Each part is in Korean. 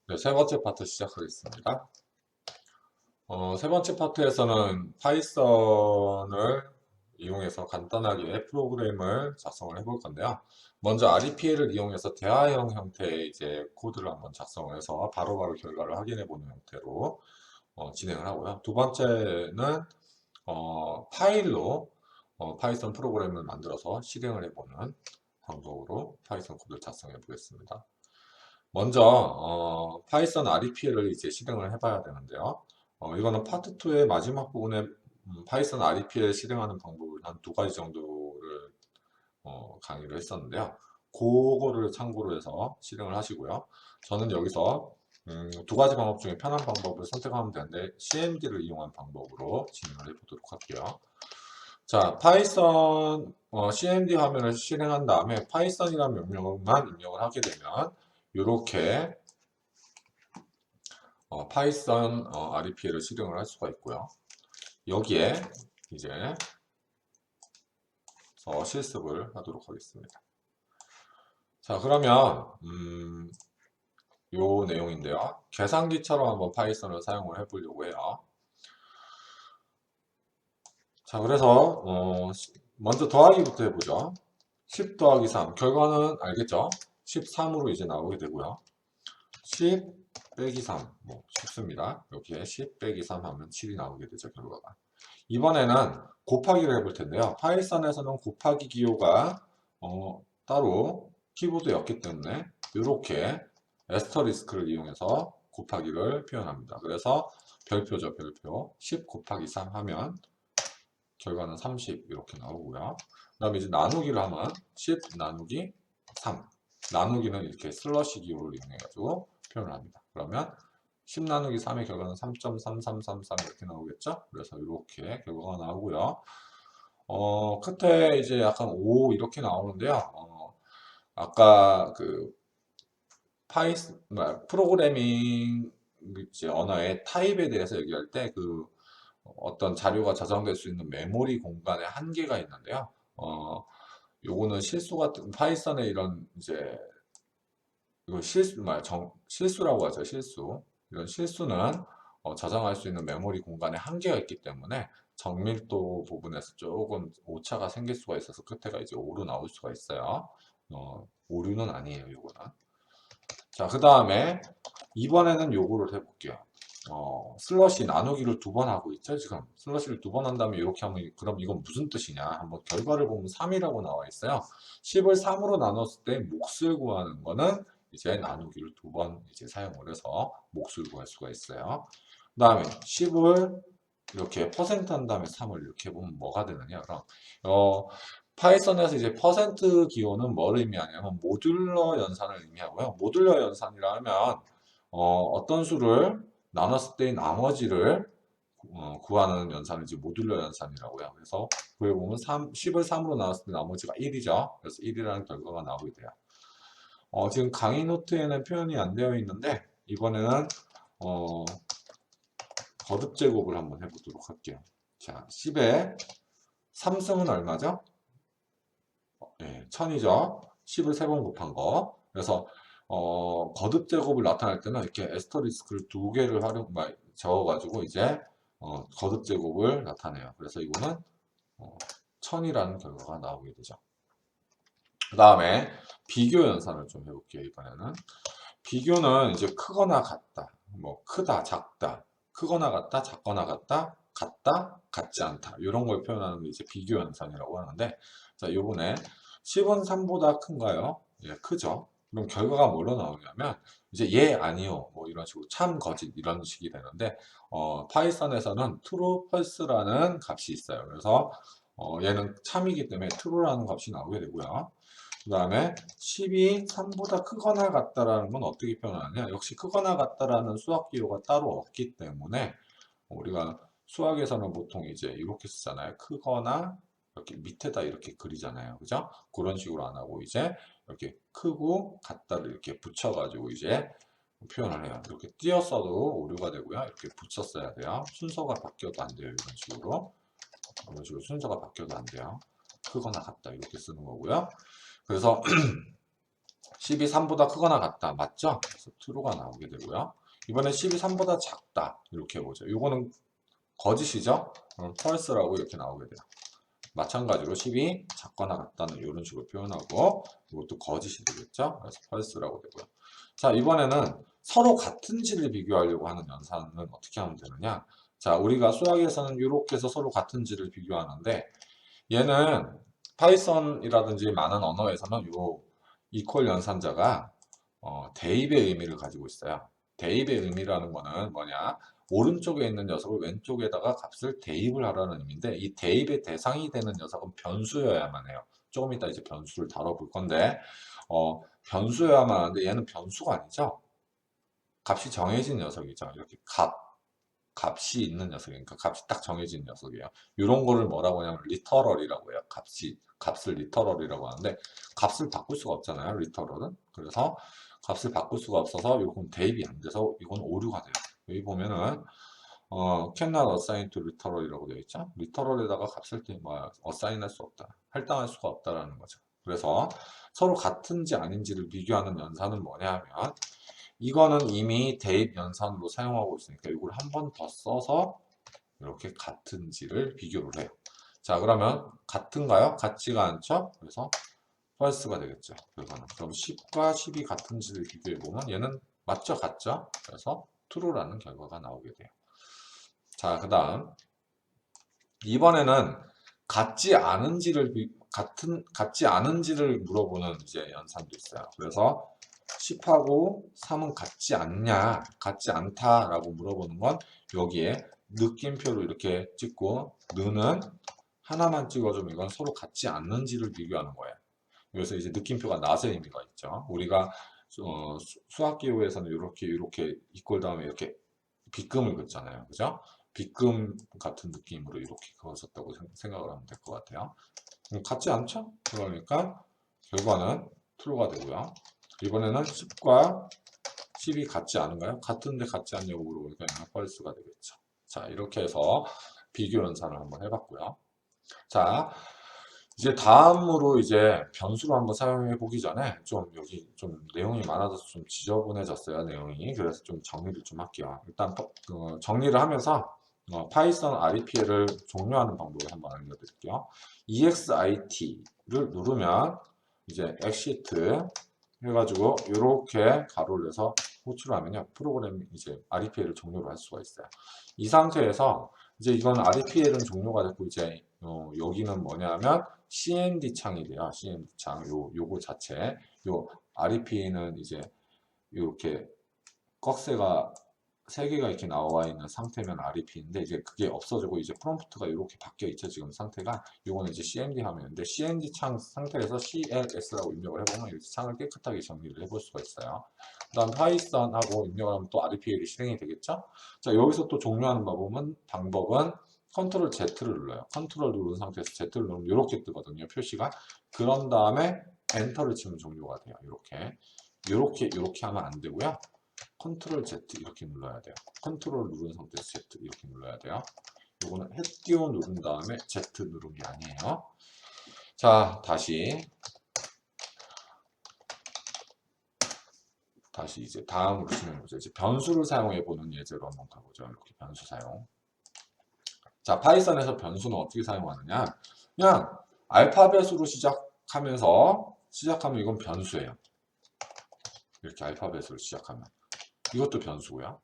네, 세 번째 파트 시작하겠습니다. 세 번째 파트에서는 파이썬을 이용해서 간단하게 프로그램을 작성을 해볼 건데요. 먼저 REPL을 이용해서 대화형 형태의 이제 코드를 한번 작성을 해서 바로바로 결과를 확인해 보는 형태로 진행을 하고요. 두 번째는 파일로 파이썬 프로그램을 만들어서 실행을 해보는 방법으로 파이썬 코드를 작성해 보겠습니다. 먼저 파이썬 REPL을 이제 실행을 해봐야 되는데요. 이거는 파트 2의 마지막 부분에 파이썬 REPL 실행하는 방법을 한 두 가지 정도를 강의를 했었는데요. 그거를 참고로 해서 실행을 하시고요. 저는 여기서 두 가지 방법 중에 편한 방법을 선택하면 되는데 CMD를 이용한 방법으로 진행을 해보도록 할게요. 자, 파이썬 CMD 화면을 실행한 다음에 파이썬이라는 명령만 입력을 하게 되면 이렇게 파이썬 REPL을 실행을 할 수가 있고요. 여기에 이제 실습을 하도록 하겠습니다. 자, 그러면 요 내용인데요. 계산기처럼 한번 파이썬을 사용을 해보려고 해요. 자, 그래서 먼저 더하기부터 해보죠. 10 더하기 3 결과는 알겠죠? 13으로 이제 나오게 되고요. 10 빼기 3 쉽습니다. 여기에 10 빼기 3 하면 7이 나오게 되죠, 결과가. 이번에는 곱하기를 해볼 텐데요. 파이썬에서는 곱하기 기호가 따로 키보드였기 때문에 이렇게 애스터리스크를 이용해서 곱하기를 표현합니다. 그래서 별표죠, 별표. 10 곱하기 3 하면 결과는 30 이렇게 나오고요. 그 다음에 이제 나누기를 하면 10 나누기 3. 나누기는 이렇게 슬러시 기호를 이용해가지고 표현을 합니다. 그러면 10 나누기 3의 결과는 3.3333 이렇게 나오겠죠? 그래서 이렇게 결과가 나오고요. 끝에 이제 약간 5 이렇게 나오는데요. 아까 그 프로그래밍 이제 언어의 타입에 대해서 얘기할 때 그 어떤 자료가 저장될 수 있는 메모리 공간의 한계가 있는데요. 요거는 실수 같은 파이썬의 이런 이제 이거 실수라고 하죠. 실수. 이런 실수는 저장할 수 있는 메모리 공간에 한계가 있기 때문에 정밀도 부분에서 조금 오차가 생길 수가 있어서 끝에가 이제 5로 나올 수가 있어요. 오류는 아니에요, 요거는. 자, 그 다음에 이번에는 요거를 해볼게요. 슬러시 나누기를 두 번 하고 있죠, 지금. 슬러시를 두 번 한 다음에 이렇게 하면, 그럼 이건 무슨 뜻이냐? 한번 결과를 보면 3이라고 나와 있어요. 10을 3으로 나눴을 때 몫을 구하는 거는 이제 나누기를 두 번 이제 사용을 해서 몫을 구할 수가 있어요. 그 다음에 10을 이렇게 퍼센트 한 다음에 3을 이렇게 보면 뭐가 되느냐? 그럼, 파이썬에서 이제 퍼센트 기호는 뭐를 의미하냐면 모듈러 연산을 의미하고요. 모듈러 연산이라 하면 어떤 수를 나눴을 때 나머지를 구하는 연산을 이제 모듈러 연산이라고요. 그래서 그에 보면 10을 3으로 나눴을 때 나머지가 1이죠. 그래서 1이라는 결과가 나오게 돼요. 지금 강의 노트에는 표현이 안 되어 있는데 이번에는 어, 거듭 제곱을 한번 해보도록 할게요. 자, 10에 3승은 얼마죠? 네, 1000이죠. 10을 3번 곱한 거. 그래서 거듭 제곱을 나타낼 때는 이렇게 에스터리스크를 두 개를 적어가지고 이제 거듭 제곱을 나타내요. 그래서 이거는 1000이라는 결과가 나오게 되죠. 그 다음에 비교 연산을 좀 해볼게요. 이번에는 비교는 이제 크거나 같다, 뭐 크다, 작다, 크거나 같다, 작거나 같다, 같다, 같지 않다 이런 걸 표현하는 게 이제 비교 연산이라고 하는데, 자, 요번에 10은 3보다 큰가요? 예, 크죠. 그럼 결과가 뭘로 나오냐면 이제 예, 아니요, 뭐 이런 식으로 참, 거짓 이런 식이 되는데 파이썬에서는 true, false라는 값이 있어요. 그래서 얘는 참이기 때문에 true라는 값이 나오게 되고요. 그 다음에 10이 3보다 크거나 같다라는 건 어떻게 표현하느냐? 역시 크거나 같다라는 수학 기호가 따로 없기 때문에 우리가 수학에서는 보통 이제 이렇게 쓰잖아요. 크거나 이렇게 밑에다 이렇게 그리잖아요. 그죠? 그런 식으로 안 하고 이제 이렇게 크고 같다를 이렇게 붙여가지고 이제 표현을 해요. 이렇게 띄었어도 오류가 되고요. 이렇게 붙였어야 돼요. 순서가 바뀌어도 안 돼요. 이런 식으로. 이런 식으로 순서가 바뀌어도 안 돼요. 크거나 같다 이렇게 쓰는 거고요. 그래서 10이 3보다 크거나 같다. 맞죠? 그래서 true가 나오게 되고요. 이번에 10이 3보다 작다. 이렇게 해보죠. 이거는 거짓이죠? 그럼 false라고 이렇게 나오게 돼요. 마찬가지로 10이 작거나 같다는 이런 식으로 표현하고 이것도 거짓이 되겠죠? 그래서 false라고 되고요. 자, 이번에는 서로 같은지를 비교하려고 하는 연산은 어떻게 하면 되느냐? 자, 우리가 수학에서는 이렇게 해서 서로 같은지를 비교하는데 얘는 파이썬이라든지 많은 언어에서는 요 이퀄 연산자가 대입의 의미를 가지고 있어요. 대입의 의미라는 거는 뭐냐? 오른쪽에 있는 녀석을 왼쪽에다가 값을 대입을 하라는 의미인데 이 대입의 대상이 되는 녀석은 변수여야만 해요. 조금 이따 이제 변수를 다뤄볼 건데 변수여야만 하는데 얘는 변수가 아니죠. 값이 정해진 녀석이죠. 이렇게 값이 있는 녀석이니까 값이 딱 정해진 녀석이에요. 이런 거를 뭐라고 하냐면 리터럴이라고 해요. 값을 리터럴이라고 하는데 값을 바꿀 수가 없잖아요. 리터럴은. 그래서 값을 바꿀 수가 없어서 이건 대입이 안 돼서 이건 오류가 돼요. 여기 보면은 cannot assign to literal이라고 되어 있죠. 리터럴에다가 값을 assign 할 수 없다. 할당할 수가 없다라는 거죠. 그래서 서로 같은지 아닌지를 비교하는 연산은 뭐냐 하면 이거는 이미 대입 연산으로 사용하고 있으니까 이걸 한 번 더 써서 이렇게 같은지를 비교를 해요. 자, 그러면 같은가요? 같지가 않죠? 그래서 false가 되겠죠. 그러면 그럼 10과 10이 같은지를 비교해 보면 얘는 맞죠? 같죠? 그래서 true라는 결과가 나오게 돼요. 자, 그다음 이번에는 같지 않은지를 물어보는 이제 연산도 있어요. 그래서 10하고 3은 같지 않냐, 같지 않다라고 물어보는 건 여기에 느낌표로 이렇게 찍고 느는 하나만 찍어주면 이건 서로 같지 않는지를 비교하는 거예요. 그래서 이제 느낌표가 낫의 의미가 있죠. 우리가 수학기호에서는 이렇게 이꼴 다음에 이렇게 빗금을 긋잖아요. 그죠? 빗금 같은 느낌으로 이렇게 그었었다고 생각을 하면 될 것 같아요. 같지 않죠? 그러니까 결과는 true가 되고요. 이번에는 10과 10이 같지 않은가요? 같은데 같지 않냐고 물어보니까 false가 되겠죠. 자, 이렇게 해서 비교 연산을 한번 해봤고요. 자, 이제 다음으로 이제 변수로 한번 사용해 보기 전에 좀 여기 좀 내용이 많아져서 좀 지저분해졌어요, 내용이. 그래서 좀 정리를 좀 할게요. 일단 정리를 하면서 파이썬 REPL을 종료하는 방법을 한번 알려드릴게요. EXIT를 누르면 이제 exit 해가지고 이렇게 가로를 내서 호출을 하면요 프로그램이 이제 REPL을 종료를 할 수가 있어요. 이 상태에서 이제 이건 REPL은 종료가 됐고 이제 여기는 뭐냐면 CMD 창이 돼요. CMD 창 요거 자체 요 REP는 이제 이렇게 꺽쇠가 3개가 이렇게 나와 있는 상태면 REP인데 이제 그게 없어지고 이제 프롬프트가 이렇게 바뀌어 있죠. 지금 상태가 요거는 이제 CMD 화면인데 CMD 창 상태에서 CLS라고 입력을 해보면 이렇게 창을 깨끗하게 정리를 해볼 수가 있어요. 그 다음 파이썬하고 입력을 하면 또 REPL이 실행이 되겠죠. 자, 여기서 또 종료하는 방법은 컨트롤 Z를 눌러요. 컨트롤 누른 상태에서 Z를 누르면 이렇게 뜨거든요. 표시가. 그런 다음에 엔터를 치면 종료가 돼요. 이렇게 하면 안 되고요. 컨트롤 Z 이렇게 눌러야 돼요. 컨트롤 누른 상태에서 Z 이렇게 눌러야 돼요. 이거는 햇띄워 누른 다음에 Z 누른 게 아니에요. 자, 다시 이제 다음으로 진행해보죠. 이제 변수를 사용해 보는 예제로 한번 가보죠. 이렇게 변수 사용. 자, 파이썬에서 변수는 어떻게 사용하느냐? 그냥 알파벳으로 시작하면 이건 변수예요. 이렇게 알파벳으로 시작하면 이것도 변수고요.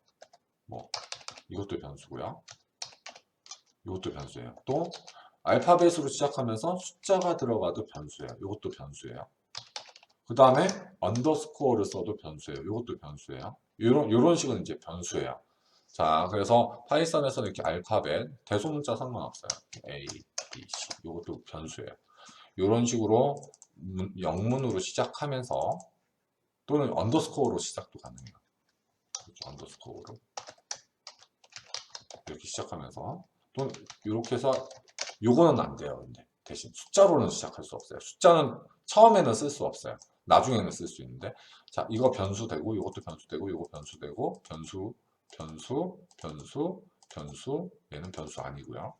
이것도 변수고요. 이것도 변수예요. 또 알파벳으로 시작하면서 숫자가 들어가도 변수예요. 이것도 변수예요. 그 다음에 언더스코어를 써도 변수예요. 이것도 변수예요. 이런 식은 이제 변수예요. 자, 그래서 파이썬에서는 이렇게 알파벳, 대소문자 상관없어요. A, B, C. 이것도 변수예요. 이런 식으로 영문으로 시작하면서 또는 언더스코어로 시작도 가능해요. 이렇게 언더스코어로 이렇게 시작하면서 또는 이렇게 해서 요거는 안 돼요. 근데 대신 숫자로는 시작할 수 없어요. 숫자는 처음에는 쓸 수 없어요. 나중에는 쓸 수 있는데 자, 이거 변수 되고 이것도 변수 되고 이거 변수 되고 변수 얘는 변수 아니고요.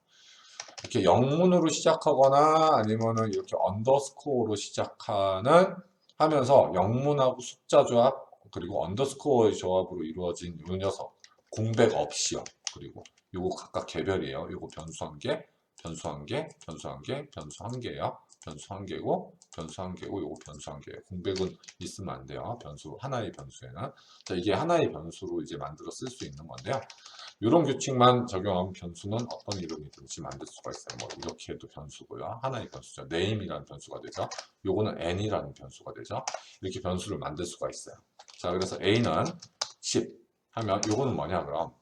이렇게 영문으로 시작하거나 아니면은 이렇게 언더스코어로 시작하는 하면서 영문하고 숫자 조합 그리고 언더스코어의 조합으로 이루어진 이 녀석 공백 없이요. 그리고 요거 각각 개별이에요. 요거 변수 한 개, 변수 한 개, 변수 한 개, 변수 한 개예요. 변수 한 개고, 변수 한 개고, 요거 변수 한 개예요. 공백은 있으면 안 돼요. 변수 하나의 변수에는. 자, 이게 하나의 변수로 이제 만들어 쓸 수 있는 건데요. 이런 규칙만 적용하면 변수는 어떤 이름이든지 만들 수가 있어요. 뭐 이렇게 해도 변수고요. 하나의 변수죠. name이라는 변수가 되죠. 요거는 n이라는 변수가 되죠. 이렇게 변수를 만들 수가 있어요. 자, 그래서 a는 10 하면 요거는 뭐냐 그럼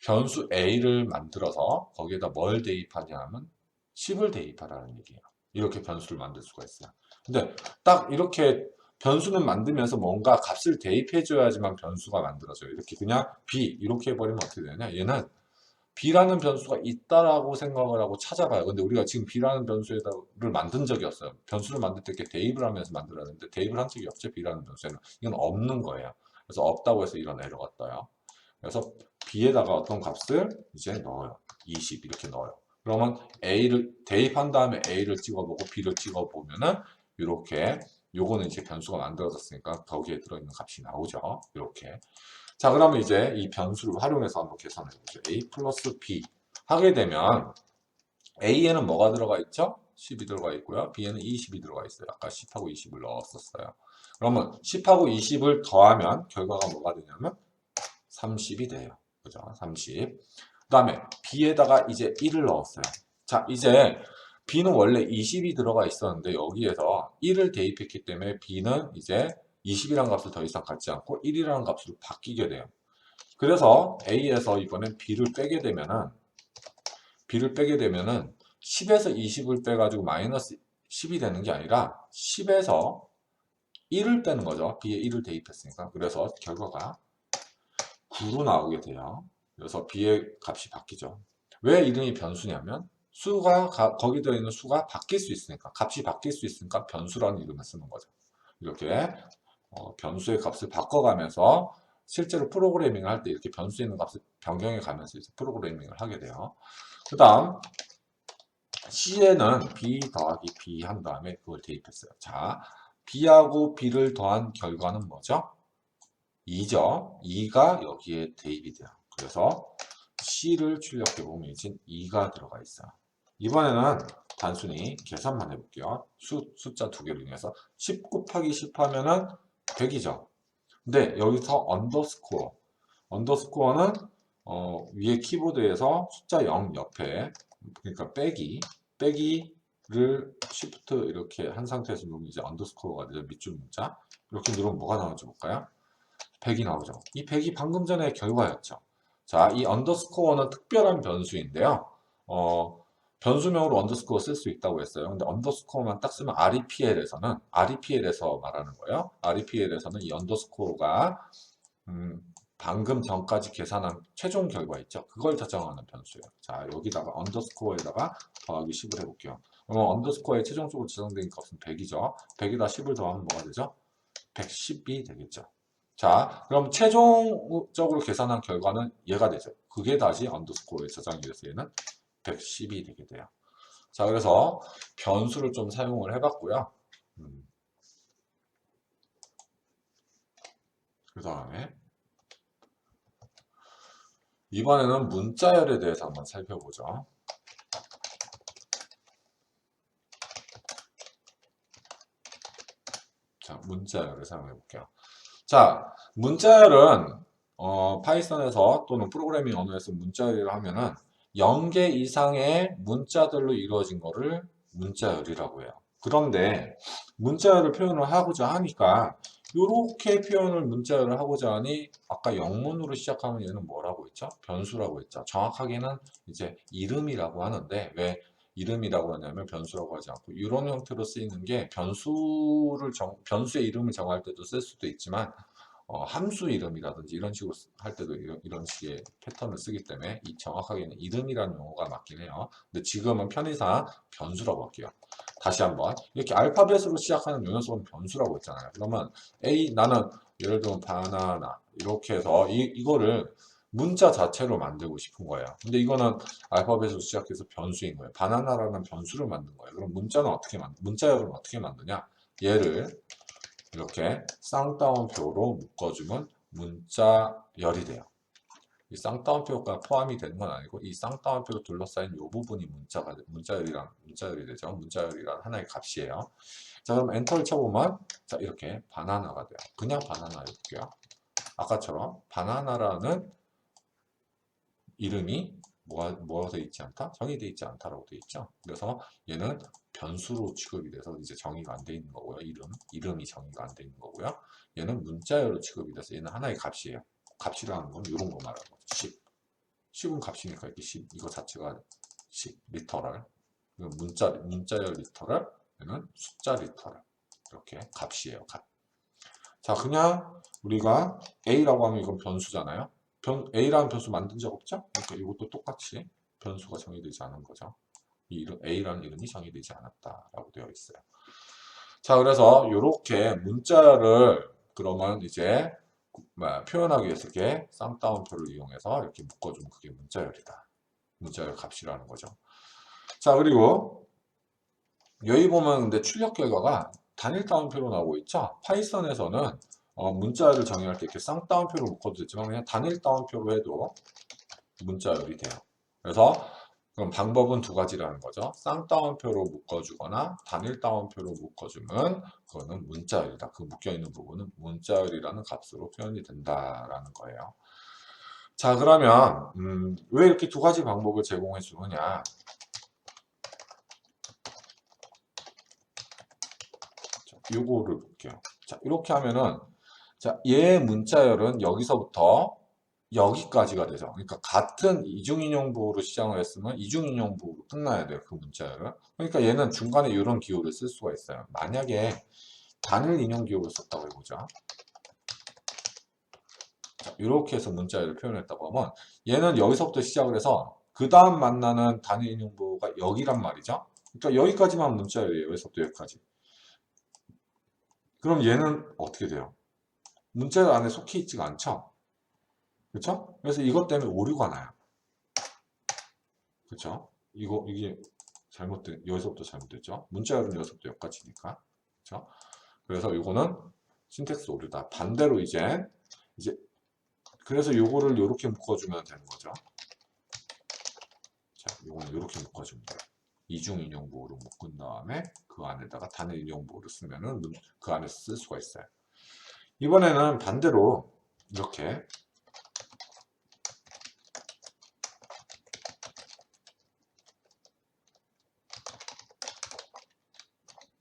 변수 a를 만들어서 거기에다 뭘 대입하냐 하면 10을 대입하라는 얘기예요. 이렇게 변수를 만들 수가 있어요. 근데 딱 이렇게 변수는 만들면서 뭔가 값을 대입해줘야지만 변수가 만들어져요. 이렇게 그냥 b 이렇게 해버리면 어떻게 되냐? 얘는 b라는 변수가 있다라고 생각을 하고 찾아봐요. 근데 우리가 지금 b라는 변수를 만든 적이 없어요. 변수를 만들 때 이렇게 대입을 하면서 만들어야 되는데 대입을 한 적이 없죠. b라는 변수에는. 이건 없는 거예요. 그래서 없다고 해서 이런 에러가 떠요. 그래서 b에다가 어떤 값을 이제 넣어요. 20 이렇게 넣어요. 그러면 a를 대입한 다음에 a를 찍어보고 b를 찍어보면은 이렇게 요거는 이제 변수가 만들어졌으니까 거기에 들어있는 값이 나오죠. 이렇게. 자, 그러면 이제 이 변수를 활용해서 한번 계산해 보죠. a 플러스 b 하게 되면 a에는 뭐가 들어가 있죠? 10이 들어가 있고요. b에는 20이 들어가 있어요. 아까 10하고 20을 넣었었어요. 그러면 10하고 20을 더하면 결과가 뭐가 되냐면 30이 돼요. 그죠? 30. 그 다음에 b에다가 이제 1을 넣었어요. 자, 이제 b는 원래 20이 들어가 있었는데 여기에서 1을 대입했기 때문에 b는 이제 20이라는 값을 더 이상 갖지 않고 1이라는 값으로 바뀌게 돼요. 그래서 a에서 이번엔 b를 빼게 되면은 10에서 20을 빼가지고 마이너스 10이 되는 게 아니라 10에서 1을 빼는 거죠. b에 1을 대입했으니까. 그래서 결과가 9로 나오게 돼요. 그래서 b의 값이 바뀌죠. 왜 이름이 변수냐면 수가 거기 들어있는 수가 바뀔 수 있으니까 값이 바뀔 수 있으니까 변수라는 이름을 쓰는 거죠. 이렇게 변수의 값을 바꿔가면서 실제로 프로그래밍을 할 때 이렇게 변수에 있는 값을 변경해 가면서 이제 프로그래밍을 하게 돼요. 그 다음 C에는 B 더하기 B 한 다음에 그걸 대입했어요. 자, B하고 B를 더한 결과는 뭐죠? 2죠. 2가 여기에 대입이 돼요. 그래서 C를 출력해 보면 이제 2가 들어가 있어요. 이번에는 단순히 계산만 해볼게요. 숫자 두 개를 이용해서 10 곱하기 10 하면은 100이죠. 근데 여기서 언더스코어는 위에 키보드에서 숫자 0 옆에 그러니까 빼기를 shift 이렇게 한 상태에서 누르면 이제 언더스코어가 되죠. 밑줄 문자 이렇게 누르면 뭐가 나오는지 볼까요? 100이 나오죠. 이 100이 방금 전에 결과였죠. 자, 이 언더스코어는 특별한 변수인데요. 변수명으로 언더스코어 쓸 수 있다고 했어요. 근데 언더스코어만 딱 쓰면 REPL에서 말하는 거예요. REPL에서는 이 언더스코어가 방금 전까지 계산한 최종 결과 있죠. 그걸 저장하는 변수예요. 자, 여기다가 언더스코어에다가 더하기 10을 해볼게요. 그러면 언더스코어에 최종적으로 저장된 값은 100이죠. 100에다 10을 더하면 뭐가 되죠? 110이 되겠죠. 자, 그럼 최종적으로 계산한 결과는 얘가 되죠. 그게 다시 언더스코어에 저장이 돼서 얘는 110이 되게 돼요. 자, 그래서 변수를 좀 사용을 해봤고요. 그 다음에 이번에는 문자열에 대해서 한번 살펴보죠. 자, 문자열을 사용해 볼게요. 자, 문자열은 파이썬에서 또는 프로그래밍 언어에서 문자열이라고 하면은 0개 이상의 문자들로 이루어진 거를 문자열이라고 해요. 그런데 문자열을 표현을 하고자 하니까 이렇게 표현을 문자열을 하고자 하니 아까 영문으로 시작하면 얘는 뭐라고 했죠? 변수라고 했죠. 정확하게는 이제 이름이라고 하는데 왜 이름이라고 하냐면 변수라고 하지 않고 이런 형태로 쓰이는 게 변수의 이름을 정할 때도 쓸 수도 있지만 함수 이름이라든지 이런 식으로 할 때도 이런 식의 패턴을 쓰기 때문에 이 정확하게는 이름이라는 용어가 맞긴 해요. 근데 지금은 편의상 변수라고 할게요. 다시 한번 이렇게 알파벳으로 시작하는 요 녀석은 변수라고 했잖아요. 그러면 나는 예를 들면 바나나 이렇게 해서 이거를 문자 자체로 만들고 싶은 거예요. 근데 이거는 알파벳으로 시작해서 변수인 거예요. 바나나라는 변수를 만든 거예요. 그럼 문자열은 어떻게 만드냐? 얘를 이렇게 쌍따옴표로 묶어주면 문자열이 돼요. 이 쌍따옴표가 포함이 되는 건 아니고 이 쌍따옴표로 둘러싸인 이 부분이 문자열이 되죠. 문자열이란 하나의 값이에요. 자, 그럼 엔터를 쳐보면 자, 이렇게 바나나가 돼요. 그냥 바나나 해볼게요. 아까처럼 바나나라는 이름이 뭐가 되어 있지 않다? 정의되어 있지 않다라고 되어 있죠. 그래서 얘는 변수로 취급이 돼서 이제 정의가 안 되어 있는 거고요. 이름이 정의가 안 되어 있는 거고요. 얘는 문자열로 취급이 돼서 얘는 하나의 값이에요. 값이라는 건 이런 거 말하는 거죠. 10. 10은 값이니까 이렇게 10, 이거 자체가 10, 리터럴. 문자열 리터럴, 얘는 숫자 리터럴. 이렇게 값이에요, 값. 자, 그냥 우리가 A라고 하면 이건 변수잖아요. A라는 변수 만든 적 없죠? 그러니까 이것도 똑같이 변수가 정의되지 않은 거죠. A라는 이름이 정의되지 않았다라고 되어 있어요. 자, 그래서 이렇게 문자를 그러면 이제 표현하기 위해서 이렇게 쌍따옴표를 이용해서 이렇게 묶어주면 그게 문자열이다. 문자열 값이라는 거죠. 자, 그리고 여기 보면 근데 출력 결과가 단일 따옴표로 나오고 있죠. 파이썬에서는 문자열을 정의할 때 이렇게 쌍따옴표로 묶어도 되지만 그냥 단일 따옴표로 해도 문자열이 돼요. 그래서 그럼 방법은 두 가지라는 거죠. 쌍따옴표로 묶어주거나 단일 따옴표로 묶어주면 그거는 문자열이다. 그 묶여있는 부분은 문자열이라는 값으로 표현이 된다라는 거예요. 자, 그러면 왜 이렇게 두 가지 방법을 제공해 주느냐. 요거를 볼게요. 자, 이렇게 하면은 자, 얘 문자열은 여기서부터 여기까지가 되죠. 그러니까 같은 이중인용부호로 시작을 했으면 이중인용부호로 끝나야 돼요. 그 문자열은. 그러니까 얘는 중간에 이런 기호를 쓸 수가 있어요. 만약에 단일 인용 기호를 썼다고 해보자. 자, 이렇게 해서 문자열을 표현했다고 하면 얘는 여기서부터 시작을 해서 그 다음 만나는 단일 인용부호가 여기란 말이죠. 그러니까 여기까지만 문자열이에요. 여기서부터 여기까지. 그럼 얘는 어떻게 돼요? 문자열 안에 속해 있지가 않죠? 그렇죠? 그래서 이것 때문에 오류가 나요. 그렇죠? 이게 여기서부터 잘못됐죠? 문자열은 여기서부터 여기까지니까. 그렇죠? 그래서 이거는 신텍스 오류다. 반대로 이제 그래서 요거를 이렇게 묶어주면 되는 거죠. 자, 요거는 이렇게 묶어주면 돼요. 이중 인용부호로 묶은 다음에 그 안에다가 단일 인용부호를 쓰면은 그 안에서 쓸 수가 있어요. 이번에는 반대로 이렇게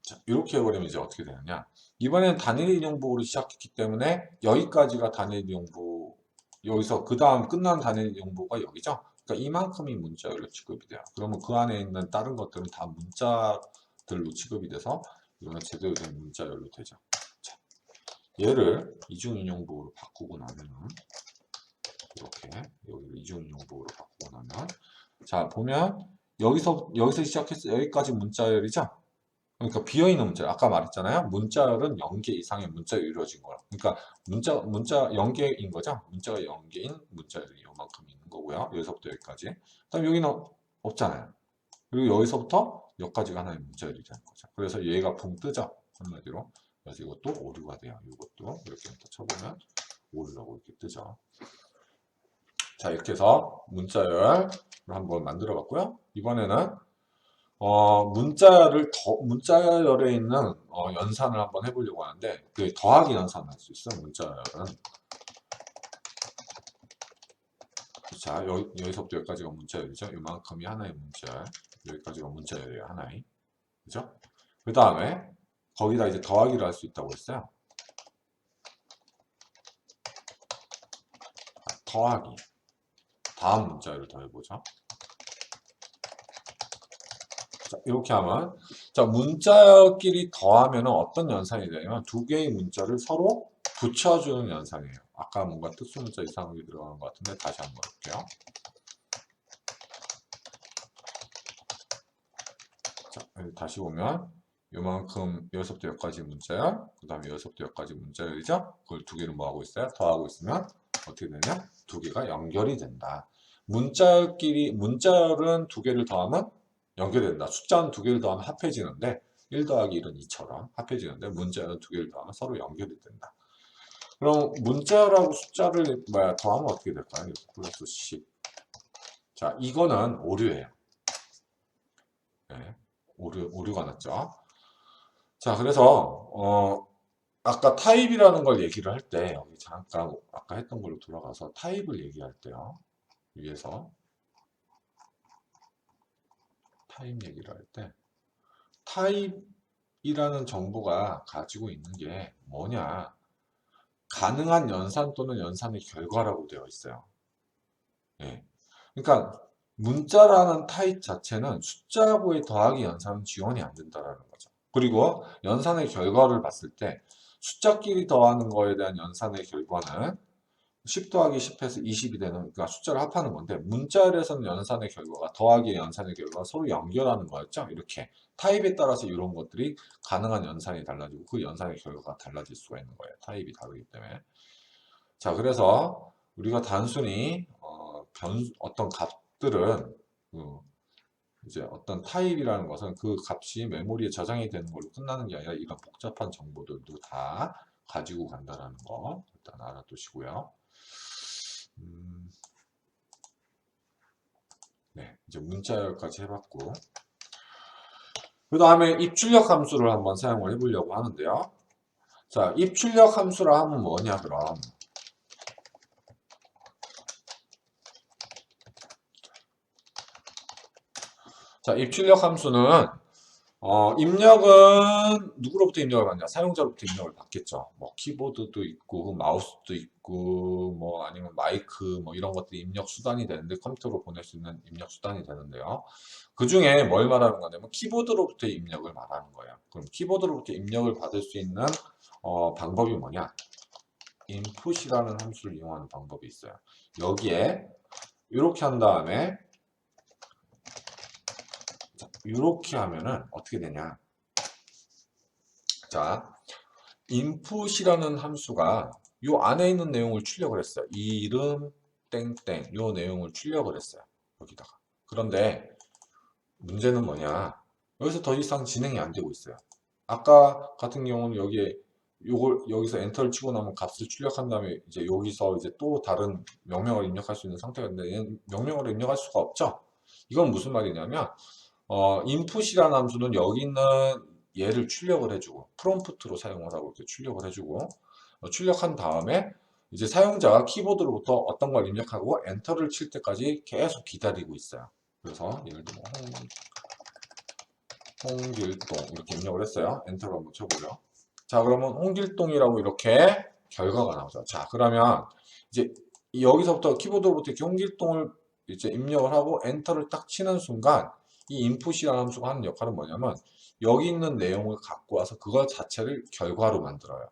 자, 이렇게 해버리면 이제 어떻게 되느냐. 이번에는 단일 인용부호로 시작했기 때문에 여기까지가 단일 인용부호, 여기서 그 다음 끝난 단일 인용부호가 여기죠. 그러니까 이만큼이 문자열로 취급이 돼요. 그러면 그 안에 있는 다른 것들은 다 문자들로 취급이 돼서 이거는 제대로 된 문자열로 되죠. 자, 얘를 이중인용부호로 바꾸고 나면은 이렇게 여기를 이중인용부호로 바꾸고 나면 자 보면 여기서 시작해서 여기까지 문자열이죠. 그러니까 비어있는 문자, 아까 말했잖아요. 문자열은 0개 이상의 문자열이 이루어진 거라. 그러니까 문자 0개인 거죠. 문자가 0개인 문자열이 이만큼 있는 거고요. 여기서부터 여기까지. 그다음 여기는 없잖아요. 그리고 여기서부터 여기까지가 하나의 문자열이 되는 거죠. 그래서 얘가 붕 뜨죠. 한마디로. 그래서 이것도 오류가 돼요. 이것도 이렇게 쳐보면 오류라고 이렇게 뜨죠. 자, 이렇게 해서 문자열을 한번 만들어 봤고요. 이번에는 문자열에 있는 연산을 한번 해보려고 하는데 그 더하기 연산을 할 수 있어. 문자열은 자 여기서부터 여기까지가 문자열이죠. 이만큼이 하나의 문자열, 여기까지가 문자열이에요. 하나의. 그죠? 그 다음에 거기다 이제 더하기를 할 수 있다고 했어요. 더하기 다음 문자열을 더해보죠. 자, 이렇게 하면 자 문자끼리 더하면 어떤 연산이 되냐면 두 개의 문자를 서로 붙여주는 연산이에요. 아까 뭔가 특수문자 이상하게 들어가는 것 같은데 다시 한번 볼게요. 자, 다시 보면 요만큼 여기서부터 여기까지 문자열, 그 다음에 여기서부터 여기까지 문자열이죠. 그걸 두 개를 뭐하고 있어요? 더하고 있으면 어떻게 되냐? 두 개가 연결이 된다. 문자열은 두 개를 더하면 연결된다. 숫자는 두 개를 더하면 합해지는데 1 더하기 1은 2처럼 합해지는데 문자열은 두 개를 더하면 서로 연결이 된다. 그럼 문자열하고 숫자를 더하면 어떻게 될까요? 플러스 10. 자, 이거는 오류예요. 네, 오류가 났죠. 자, 그래서 아까 타입이라는 걸 얘기를 할 때 여기 잠깐 아까 했던 걸로 돌아가서 타입을 얘기할 때요. 위에서 타입 얘기를 할 때 타입이라는 정보가 가지고 있는 게 뭐냐? 가능한 연산 또는 연산의 결과라고 되어 있어요. 예. 그러니까 문자라는 타입 자체는 숫자하고의 더하기 연산은 지원이 안 된다라는 거죠. 그리고 연산의 결과를 봤을 때 숫자끼리 더하는 거에 대한 연산의 결과는 10 더하기 10해서 20이 되는, 그러니까 숫자를 합하는 건데, 문자열에서는 연산의 결과가 더하기 연산의 결과가 서로 연결하는 거였죠. 이렇게 타입에 따라서 이런 것들이 가능한 연산이 달라지고 그 연산의 결과가 달라질 수가 있는 거예요. 타입이 다르기 때문에. 자, 그래서 우리가 단순히 어떤 값들은 이제 어떤 타입이라는 것은 그 값이 메모리에 저장이 되는 걸로 끝나는 게 아니라 이런 복잡한 정보들도 다 가지고 간다라는 거 일단 알아두시고요. 네, 이제 문자열까지 해봤고, 그 다음에 입출력 함수를 한번 사용을 해보려고 하는데요. 자, 입출력 함수라 하면 뭐냐, 그럼. 자, 입출력 함수는 입력은 누구로부터 입력을 받냐? 사용자로부터 입력을 받겠죠. 뭐 키보드도 있고 마우스도 있고 뭐 아니면 마이크 뭐 이런 것들이 입력 수단이 되는데 컴퓨터로 보낼 수 있는 입력 수단이 되는데요. 그 중에 뭘 말하는 거냐면 키보드로부터 입력을 말하는 거예요. 그럼 키보드로부터 입력을 받을 수 있는 방법이 뭐냐? input이라는 함수를 이용하는 방법이 있어요. 여기에 이렇게 한 다음에 이렇게 하면은 어떻게 되냐? 자, input이라는 함수가 이 안에 있는 내용을 출력을 했어요. 이름 땡땡 이 내용을 출력을 했어요. 여기다가. 그런데 문제는 뭐냐? 여기서 더 이상 진행이 안 되고 있어요. 아까 같은 경우는 여기에 요걸 여기서 엔터를 치고 나면 값을 출력한 다음에 이제 여기서 이제 또 다른 명령어를 입력할 수 있는 상태가 있는데 얘는 명령어를 입력할 수가 없죠. 이건 무슨 말이냐면 input이라는 함수는 여기 있는 얘를 출력을 해주고 프롬프트로 사용을 하고 이렇게 출력을 해주고 출력한 다음에 이제 사용자가 키보드로부터 어떤 걸 입력하고 엔터를 칠 때까지 계속 기다리고 있어요. 그래서 예를 들면 홍길동 이렇게 입력을 했어요. 엔터를 한번 쳐보죠. 자, 그러면 홍길동이라고 이렇게 결과가 나오죠. 자, 그러면 이제 여기서부터 키보드로부터 이렇게 홍길동을 이제 입력을 하고 엔터를 딱 치는 순간 이 input이라는 함수가 하는 역할은 뭐냐면 여기 있는 내용을 갖고 와서 그걸 자체를 결과로 만들어요.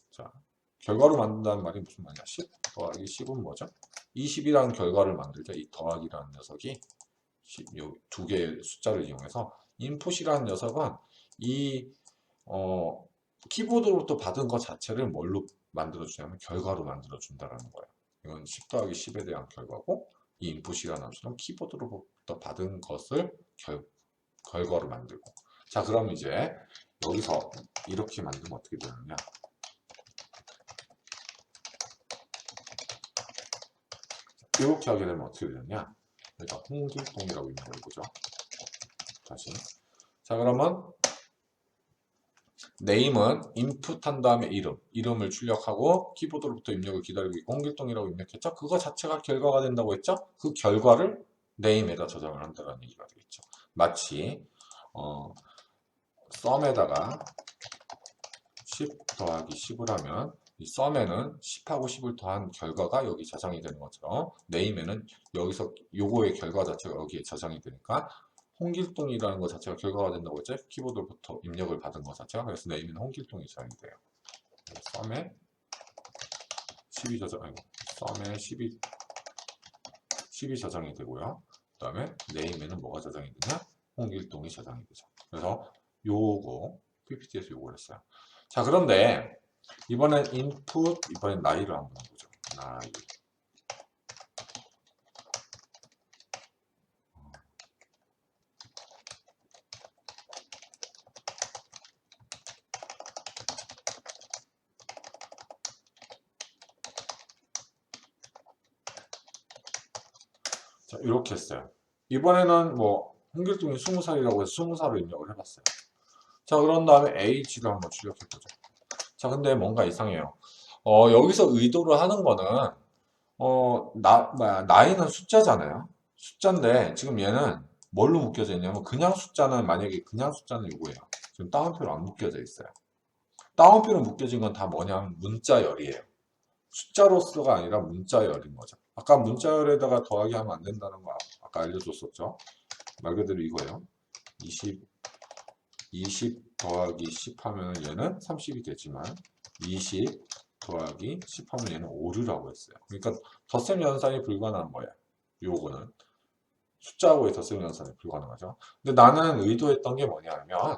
자, 결과로 만든다는 말이 무슨 말이야? 10 더하기 10은 뭐죠? 20이라는 결과를 만들 때 이 더하기라는 녀석이 두 개의 숫자를 이용해서 input이라는 녀석은 이 키보드로부터 받은 것 자체를 뭘로 만들어주냐면 결과로 만들어준다는 거예요. 이건 10 더하기 10에 대한 결과고 이 input이라는 함수는 키보드로부터 받은 것을 결과로 만들고 자, 그럼 이제 여기서 이렇게 만들면 어떻게 되느냐? 이렇게 하게 되면 어떻게 되느냐? 그러니까 홍길동이라고 입력을 해보죠. 다시. 자, 그러면 name은 input 한 다음에 이름을 출력하고 키보드로부터 입력을 기다리고 있고 홍길동이라고 입력했죠. 그거 자체가 결과가 된다고 했죠. 그 결과를 name에다 저장을 한다는 얘기가 되겠죠. 마치 썸에다가 10 더하기 10을 하면 이 썸에는 10하고 10을 더한 결과가 여기 저장이 되는 것처럼 name에는 여기서 요거의 결과 자체가 여기에 저장이 되니까 홍길동이라는 것 자체가 결과가 된다고 했죠. 키보드부터 입력을 받은 것 자체가. 그래서 name에는 홍길동이 저장이 돼요. 썸에 10이 저장, 아니고 썸에 10이 저장이 되고요. 그 다음에 name에는 뭐가 저장이 되냐? 홍길동이 저장이 되죠. 그래서 요거 PPT에서 요걸 했어요. 자, 그런데 이번엔 input, 이번엔 나이를 한번 해보죠. 나이. 자, 이렇게 했어요. 이번에는 뭐 홍길동이 20살이라고 해서 20살을 입력을 해봤어요. 자, 그런 다음에 H를 한번 출력해보죠. 자, 근데 뭔가 이상해요. 여기서 의도를 하는 거는 나이는 숫자잖아요. 숫자인데 지금 얘는 뭘로 묶여져 있냐면 그냥 숫자는 만약에 그냥 숫자는 이거예요. 지금 따옴표로 안 묶여져 있어요. 따옴표로 묶여진 건 다 뭐냐면 문자열이에요. 숫자로서가 아니라 문자열인 거죠. 아까 문자열에다가 더하기 하면 안 된다는 거 아까 알려줬었죠. 말 그대로 이거예요. 20 더하기 10 하면 얘는 30이 되지만 20 더하기 10 하면 얘는 오류라고 했어요. 그러니까 덧셈 연산이 불가능한 거예요. 요거는 숫자하고의 덧셈 연산이 불가능하죠. 근데 나는 의도했던 게 뭐냐면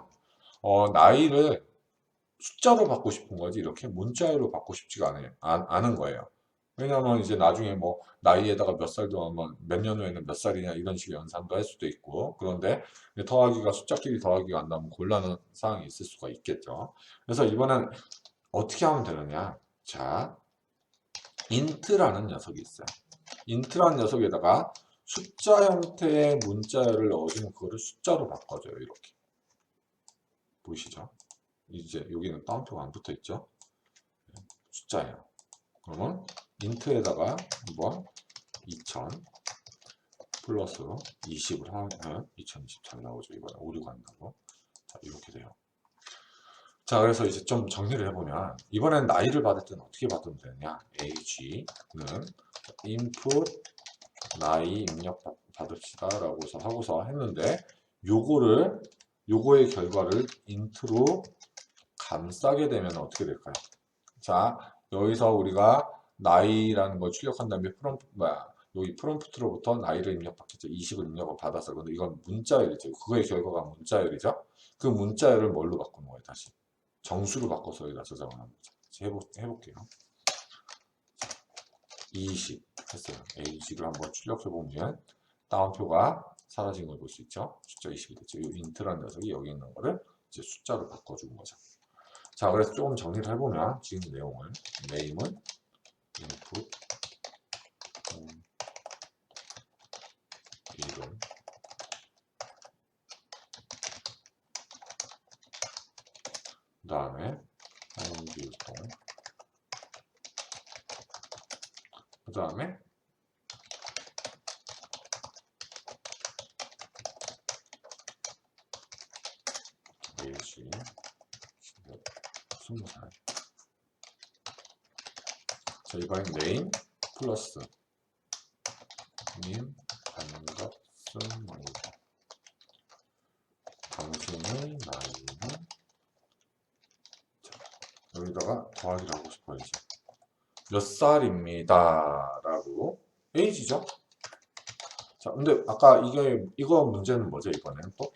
나이를 숫자로 받고 싶은 거지 이렇게 문자로 받고 싶지가 않은 거예요. 왜냐하면 이제 나중에 뭐 나이에다가 몇 살 더하면 몇 년 후에는 몇 살이냐 이런 식의 연산도 할 수도 있고 그런데 더하기가 숫자끼리 더하기가 안 나면 곤란한 사항이 있을 수가 있겠죠. 그래서 이번엔 어떻게 하면 되느냐. 자, int라는 녀석이 있어요. int라는 녀석에다가 숫자 형태의 문자열을 넣어주면 그거를 숫자로 바꿔줘요. 이렇게 보이시죠? 이제 여기는 따옴표가 안 붙어 있죠. 숫자예요. 그러면 int에다가 뭐 2000 플러스 20을 하면 2020 잘 나오죠. 이번에 오류가 안 나고. 자, 이렇게 돼요. 자, 그래서 이제 좀 정리를 해보면 이번엔 나이를 받을 때는 어떻게 받으면 되느냐. age는 input 나이 입력 받읍시다 라고 해서 하고서 했는데 요거의 결과를 int로 감싸게 되면 어떻게 될까요? 자, 여기서 우리가 나이라는 걸 출력한 다음에 여기 프롬프트로부터 나이를 입력받겠죠. 20을 입력을 받았어요. 근데 이건 문자열이죠. 그거의 결과가 문자열이죠. 그 문자열을 뭘로 바꾸는 거예요, 다시? 정수로 바꿔서 여기다 저장을 하는 거죠. 해볼게요. 20 했어요. age를 한번 출력해보면 따옴표가 사라진 걸 볼 수 있죠. 숫자 20이 됐죠. 이 int라는 녀석이 여기 있는 거를 이제 숫자로 바꿔주는 거죠. 자, 그래서 조금 정리를 해보면 지금 내용을 name은 input 이름 그 다음에 홍길동 그 다음에 age 20살. 자, 이번엔 name 플러스 님 반갑습니다. 당신의 나이는 여기다가 더하기를 하고 싶어요. 이제 몇 살입니다 라고 age죠. 자, 근데 아까 이거 문제는 뭐죠? 이번에는 또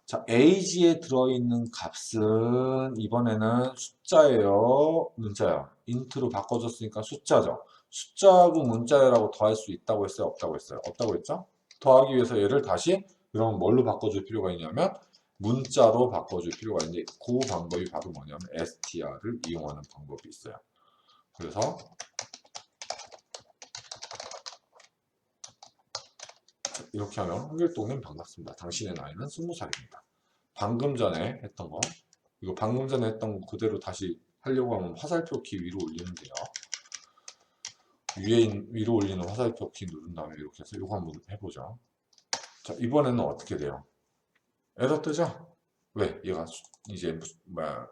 자, age에 들어있는 값은 이번에는 숫자예요, 문자예요. int로 바꿔줬으니까 숫자죠. 숫자하고 문자열하고 더할 수 있다고 했어요, 없다고 했어요? 없다고 했죠? 더하기 위해서 얘를 다시 그럼 뭘로 바꿔줄 필요가 있냐면 문자로 바꿔줄 필요가 있는데 그 방법이 바로 뭐냐면 str을 이용하는 방법이 있어요. 그래서 이렇게 하면 홍길동님 반갑습니다. 당신의 나이는 20살입니다. 방금 전에 했던 거 이거 방금 전에 했던 거 그대로 다시 하려고 하면 화살표 키 위로 올리면 돼요. 위로 올리는 화살표 키 누른 다음에 이렇게 해서 이거 한번 해보죠. 자, 이번에는 어떻게 돼요? 에러 뜨죠? 왜? 얘가 이제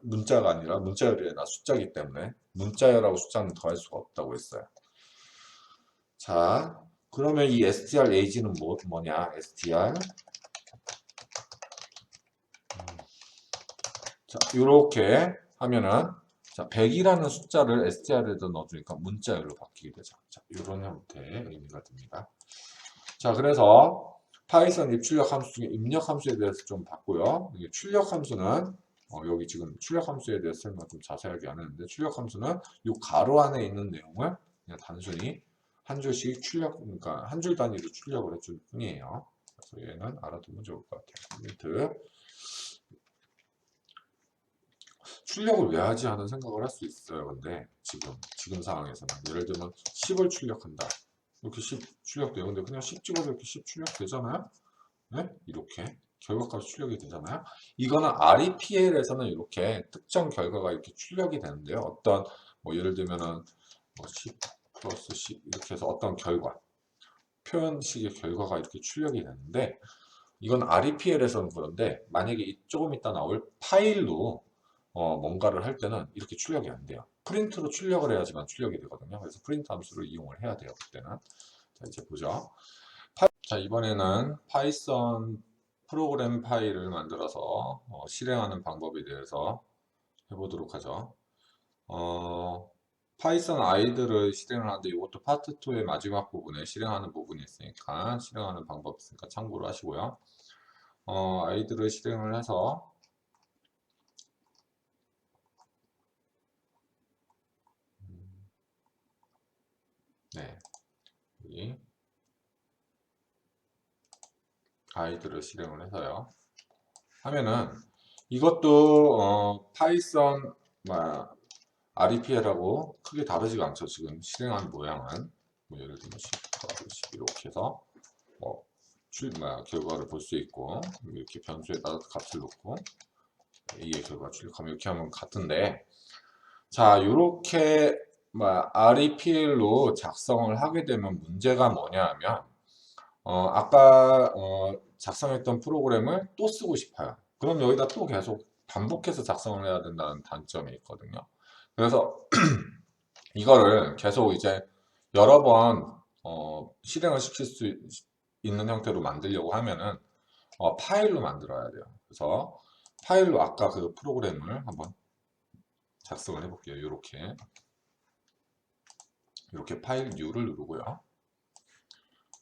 문자가 아니라 문자열이 아니라 숫자이기 때문에 문자열하고 숫자는 더할 수가 없다고 했어요. 자, 그러면 이 str age는 뭐냐? str 자, 이렇게 하면은 자, 100이라는 숫자를 str에다 넣어주니까 문자열로 바뀌게 되죠. 자, 이런 형태의 의미가 듭니다. 자, 그래서 파이썬 입출력 함수 중에 입력 함수에 대해서 좀 봤고요. 이게 출력 함수는 여기 지금 출력 함수에 대해서 설명 좀 자세하게 안 했는데 출력 함수는 이 가로 안에 있는 내용을 그냥 단순히 한 줄씩 그러니까 한 줄 단위로 출력을 해줄 뿐이에요. 그래서 얘는 알아두면 좋을 것 같아요. 힌트. 출력을 왜 하지 하는 생각을 할 수 있어요. 근데 지금 상황에서는 예를 들면 10을 출력한다. 이렇게 10 출력돼요. 근데 그냥 10 찍어도 이렇게 10 출력되잖아요. 네? 이렇게 결과값이 출력이 되잖아요. 이거는 REPL에서는 이렇게 특정 결과가 이렇게 출력이 되는데요. 어떤 뭐 예를 들면은 뭐 10 플러스 10 이렇게 해서 어떤 결과 표현식의 결과가 이렇게 출력이 되는데 이건 REPL에서는 그런데 만약에 조금 이따 나올 파일로 뭔가를 할 때는 이렇게 출력이 안 돼요. 프린트로 출력을 해야지만 출력이 되거든요. 그래서 프린트 함수를 이용을 해야 돼요. 그때는. 자, 이제 보죠. 자, 이번에는 파이썬 프로그램 파일을 만들어서 실행하는 방법에 대해서 해보도록 하죠. 파이썬 아이들을 실행을 하는데 이것도 파트 2의 마지막 부분에 실행하는 부분이 있으니까 실행하는 방법 있으니까 참고로 하시고요. 아이들을 실행을 해서 네, 여기 아이들을 실행을 해서요. 하면은 이것도 파이썬 REPL하고 크게 다르지가 않죠. 지금 실행한 모양은 뭐 예를 들면 10 이렇게 해서 결과를 볼 수 있고 이렇게 변수에다가 값을 넣고 A의 결과 출력하면 이렇게 하면 같은데 자 이렇게 REPL로 작성을 하게 되면 문제가 뭐냐 하면 아까 작성했던 프로그램을 또 쓰고 싶어요. 그럼 여기다 또 계속 반복해서 작성을 해야 된다는 단점이 있거든요. 그래서 이거를 계속 이제 여러 번 실행을 시킬 수 있는 형태로 만들려고 하면은 파일로 만들어야 돼요. 그래서 파일로 아까 그 프로그램을 한번 작성을 해볼게요. 이렇게 파일 U를 누르고요.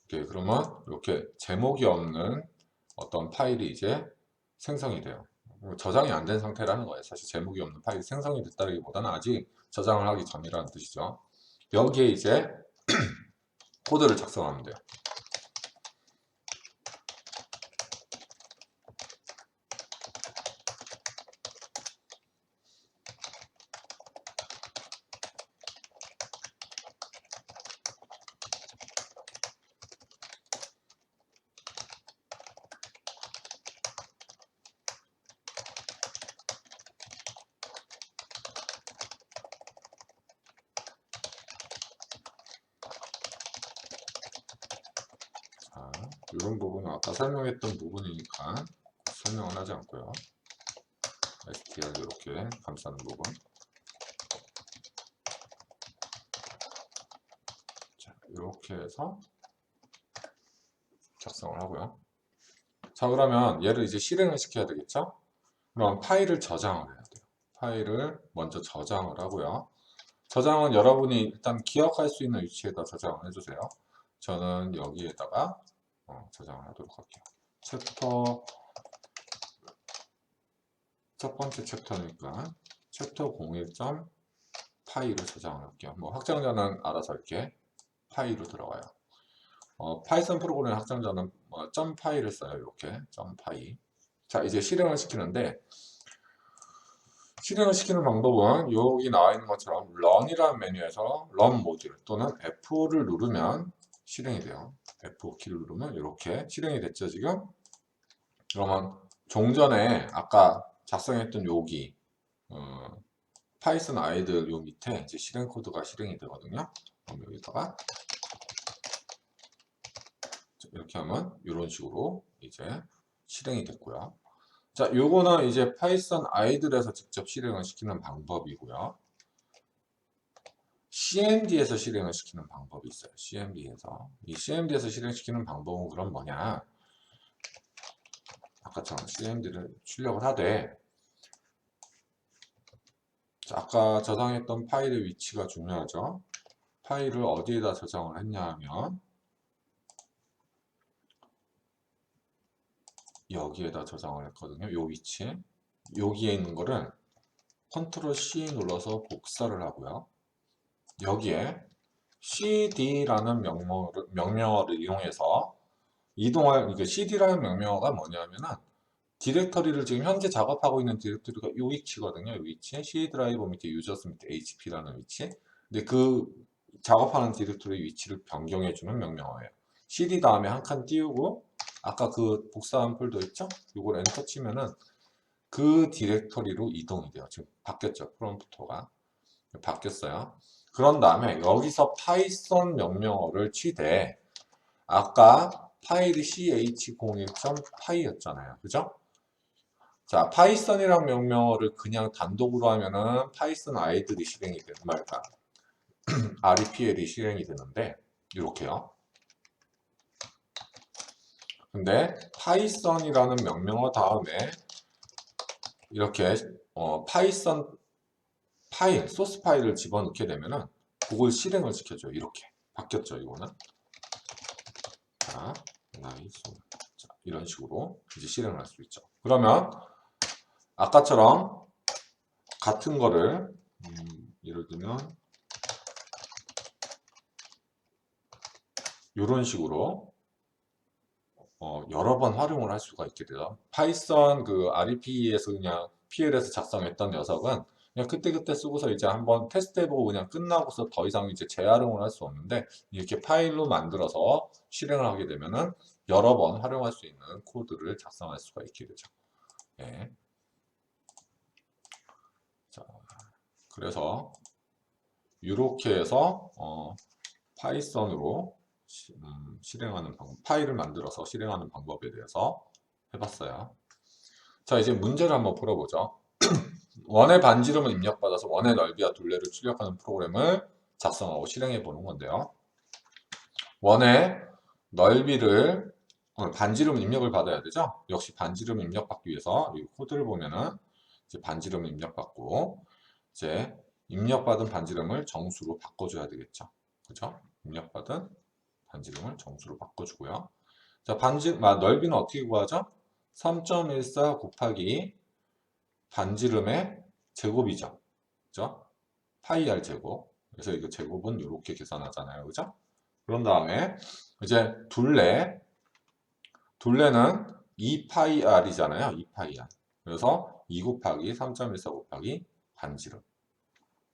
이렇게 그러면 이렇게 제목이 없는 어떤 파일이 이제 생성이 돼요. 저장이 안 된 상태라는 거예요. 사실 제목이 없는 파일이 생성이 됐다기보다는 아직 저장을 하기 전이라는 뜻이죠. 여기에 이제 코드를 작성하면 돼요. 자, 이런 부분은 아까 설명했던 부분이니까 설명은 하지 않고요. str 이렇게 감싸는 부분. 자, 이렇게 해서 작성을 하고요. 자, 그러면 얘를 이제 실행을 시켜야 되겠죠? 그럼 파일을 저장을 해야 돼요. 파일을 먼저 저장을 하고요. 저장은 여러분이 일단 기억할 수 있는 위치에다 저장을 해주세요. 저는 여기에다가 저장을 하도록 할게요. 챕터 첫 번째 챕터니까 챕터 01점 파일을 저장을 할게요. 뭐 확장자는 알아서 이렇게 파일로 들어가요. 파이썬 프로그램 확장자는 점 파일을 써요. 이렇게 점 파일. 자, 이제 실행을 시키는데 실행을 시키는 방법은 여기 나와 있는 것처럼 run이라는 메뉴에서 run 모듈 또는 F를 누르면 실행이 돼요. F 키를 누르면 이렇게 실행이 됐죠, 지금? 그러면 종전에 아까 작성했던 여기 파이썬 아이들 요 밑에 이제 실행 코드가 실행이 되거든요. 그럼 여기다가 이렇게 하면 이런 식으로 이제 실행이 됐고요. 자, 요거는 이제 파이썬 아이들에서 직접 실행을 시키는 방법이고요. CMD에서 실행을 시키는 방법이 있어요. CMD에서. 이 CMD에서 실행시키는 방법은 그럼 뭐냐? 아까처럼 CMD를 출력을 하되 자, 아까 저장했던 파일의 위치가 중요하죠. 파일을 어디에다 저장을 했냐 하면 여기에다 저장을 했거든요. 요 위치에. 여기에 있는 거를 컨트롤 C 눌러서 복사를 하고요. 여기에 cd라는 명령어를 이용해서 이동할, 이게 cd라는 명령어가 뭐냐면은 디렉터리를 지금 현재 작업하고 있는 디렉터리가 이 위치거든요. 이 위치. C 드라이버 밑에 유저스 밑에 HP라는 위치. 근데 그 작업하는 디렉토리 위치를 변경해주는 명령어예요. cd 다음에 한 칸 띄우고 아까 그 복사한 폴더 있죠? 이걸 엔터 치면은 그 디렉토리로 이동이 돼요. 지금 바뀌었죠. 프롬프트가 바뀌었어요. 그런 다음에 여기서 파이썬 명령어를 치되 아까 파일이 ch01.py였잖아요. 그죠? 자, 파이썬이란 명령어를 그냥 단독으로 하면은 파이썬 아이들이 실행이 되는 말까? REPL이 실행이 되는데 이렇게요. 근데 파이썬이라는 명령어 다음에 이렇게 파이썬 파일, 소스 파일을 집어넣게 되면은 그걸 실행을 시켜줘요. 이렇게 바뀌었죠. 이거는. 자, 자, 이런 식으로 이제 실행을 할 수 있죠. 그러면 아까처럼 같은 거를 예를 들면 이런 식으로 여러 번 활용을 할 수가 있게 돼요. 파이썬 그 REP에서 그냥 PL에서 작성했던 녀석은 그냥 그때그때 쓰고서 이제 한번 테스트해보고 그냥 끝나고서 더 이상 이제 재활용을 할 수 없는데 이렇게 파일로 만들어서 실행을 하게 되면은 여러 번 활용할 수 있는 코드를 작성할 수가 있게 되죠. 네. 자, 그래서 이렇게 해서 파이썬으로 실행하는 방법, 파일을 만들어서 실행하는 방법에 대해서 해봤어요. 자, 이제 문제를 한번 풀어보죠. 원의 반지름을 입력받아서 원의 넓이와 둘레를 출력하는 프로그램을 작성하고 실행해 보는 건데요. 원의 넓이를 반지름 입력을 받아야 되죠. 역시 반지름 입력받기 위해서 이 코드를 보면은 이제 반지름을 입력받고 이제 입력받은 반지름을 정수로 바꿔줘야 되겠죠. 그죠? 입력받은 반지름을 정수로 바꿔주고요. 자, 넓이는 어떻게 구하죠? 3.14 곱하기 반지름의 제곱이죠. 그죠? 파이 r 제곱. 그래서 이거 제곱은 이렇게 계산하잖아요. 그죠? 그런 다음에 이제 둘레는 2파이 r이잖아요. 2파이 r. 그래서 2 곱하기 3.14 곱하기 반지름.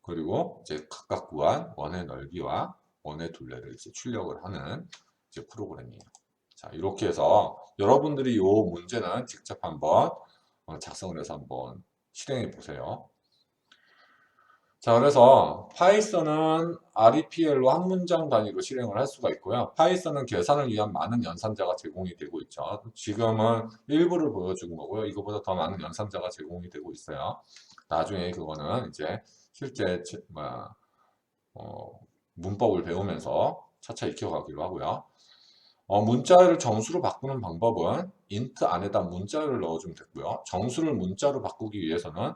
그리고 이제 각각 구한 원의 넓이와 원의 둘레를 이제 출력을 하는 이제 프로그램이에요. 자, 이렇게 해서 여러분들이 이 문제는 직접 한번 작성을 해서 한번 실행해 보세요. 자, 그래서 파이썬은 REPL로 한 문장 단위로 실행을 할 수가 있고요. 파이썬은 계산을 위한 많은 연산자가 제공이 되고 있죠. 지금은 일부를 보여준 거고요. 이거보다 더 많은 연산자가 제공이 되고 있어요. 나중에 그거는 이제 실제 문법을 배우면서 차차 익혀가기로 하고요. 문자를 정수로 바꾸는 방법은 int 안에다 문자를 넣어주면 되고요. 정수를 문자로 바꾸기 위해서는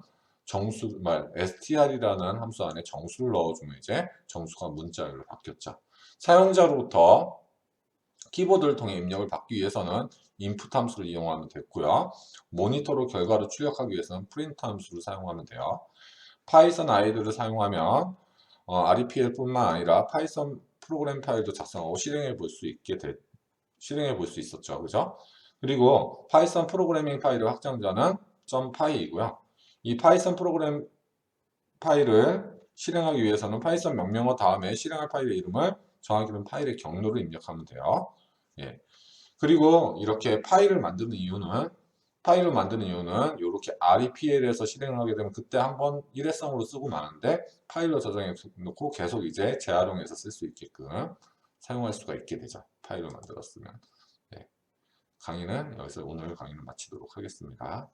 str이라는 함수 안에 정수를 넣어주면 이제 정수가 문자열로 바뀌었죠. 사용자로부터 키보드를 통해 입력을 받기 위해서는 input 함수를 이용하면 됐고요. 모니터로 결과를 출력하기 위해서는 print 함수를 사용하면 돼요. 파이썬 아이들을 사용하면 REPL뿐만 아니라 파이썬 프로그램 파일도 작성하고 실행해 볼 수 있었죠. 그죠? 그리고 파이썬 프로그래밍 파일의 확장자는 .py이고요. 이 파이썬 프로그램 파일을 실행하기 위해서는 파이썬 명령어 다음에 실행할 파일의 이름을 정하기는 파일의 경로를 입력하면 돼요. 예. 그리고 이렇게 파일을 만드는 이유는 이렇게 REPL에서 실행을 하게 되면 그때 한번 일회성으로 쓰고 마는데 파일로 저장해 놓고 계속 이제 재활용해서 쓸 수 있게끔 사용할 수가 있게 되죠. 파일로 만들었으면. 네. 오늘 강의는 마치도록 하겠습니다.